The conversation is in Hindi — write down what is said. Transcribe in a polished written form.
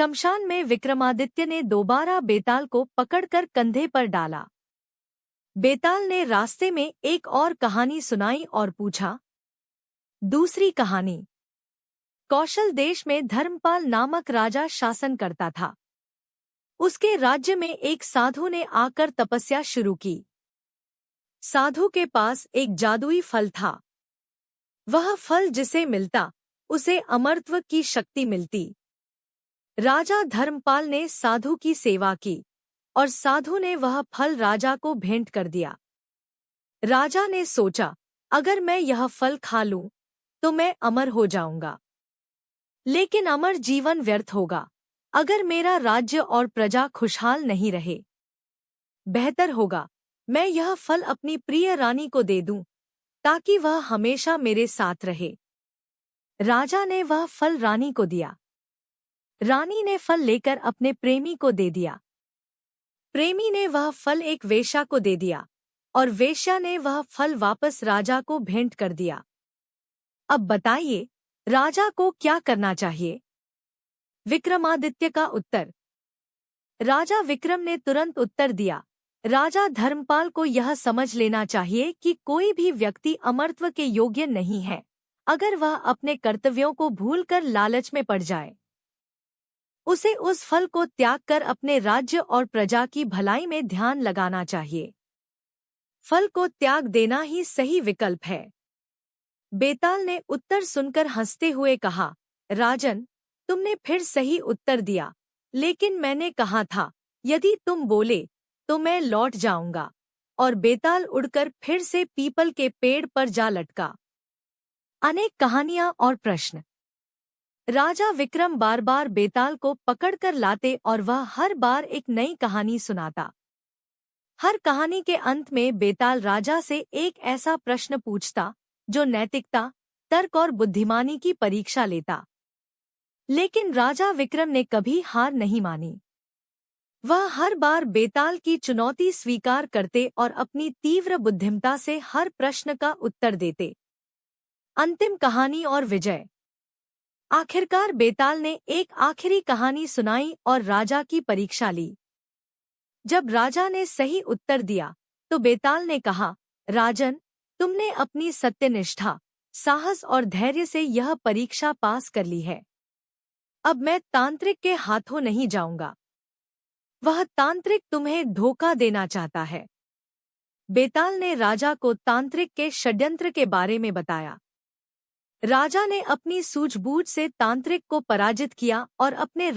शमशान में विक्रमादित्य ने दोबारा बेताल को पकड़कर कंधे पर डाला। बेताल ने रास्ते में एक और कहानी सुनाई और पूछा, दूसरी कहानी। कौशल देश में धर्मपाल नामक राजा शासन करता था। उसके राज्य में एक साधु ने आकर तपस्या शुरू की। साधु के पास एक जादुई फल था। वह फल जिसे मिलता उसे अमरत्व की शक्ति मिलती। राजा धर्मपाल ने साधु की सेवा की और साधु ने वह फल राजा को भेंट कर दिया। राजा ने सोचा, अगर मैं यह फल खा लूं तो मैं अमर हो जाऊंगा, लेकिन अमर जीवन व्यर्थ होगा अगर मेरा राज्य और प्रजा खुशहाल नहीं रहे। बेहतर होगा मैं यह फल अपनी प्रिय रानी को दे दूं ताकि वह हमेशा मेरे साथ रहे। राजा ने वह फल रानी को दिया। रानी ने फल लेकर अपने प्रेमी को दे दिया। प्रेमी ने वह फल एक वेश्या को दे दिया और वेश्या ने वह फल वापस राजा को भेंट कर दिया। अब बताइए, राजा को क्या करना चाहिए? विक्रमादित्य का उत्तर। राजा विक्रम ने तुरंत उत्तर दिया, राजा धर्मपाल को यह समझ लेना चाहिए कि कोई भी व्यक्ति अमरत्व के योग्य नहीं है अगर वह अपने कर्तव्यों को भूलकर लालच में पड़ जाए। उसे उस फल को त्याग कर अपने राज्य और प्रजा की भलाई में ध्यान लगाना चाहिए। फल को त्याग देना ही सही विकल्प है। बेताल ने उत्तर सुनकर हंसते हुए कहा, राजन, तुमने फिर सही उत्तर दिया, लेकिन मैंने कहा था यदि तुम बोले तो मैं लौट जाऊंगा। और बेताल उड़कर फिर से पीपल के पेड़ पर जा लटका। अनेक कहानियां और प्रश्न। राजा विक्रम बार बार बेताल को पकड़कर लाते और वह हर बार एक नई कहानी सुनाता। हर कहानी के अंत में बेताल राजा से एक ऐसा प्रश्न पूछता जो नैतिकता, तर्क और बुद्धिमानी की परीक्षा लेता। लेकिन राजा विक्रम ने कभी हार नहीं मानी। वह हर बार बेताल की चुनौती स्वीकार करते और अपनी तीव्र बुद्धिमत्ता से हर प्रश्न का उत्तर देते। अंतिम कहानी और विजय। आखिरकार बेताल ने एक आखिरी कहानी सुनाई और राजा की परीक्षा ली। जब राजा ने सही उत्तर दिया तो बेताल ने कहा, राजन, तुमने अपनी सत्यनिष्ठा, साहस और धैर्य से यह परीक्षा पास कर ली है। अब मैं तांत्रिक के हाथों नहीं जाऊंगा। वह तांत्रिक तुम्हें धोखा देना चाहता है। बेताल ने राजा को तांत्रिक के षड्यंत्र के बारे में बताया। राजा ने अपनी सूझबूझ से तांत्रिक को पराजित किया और अपने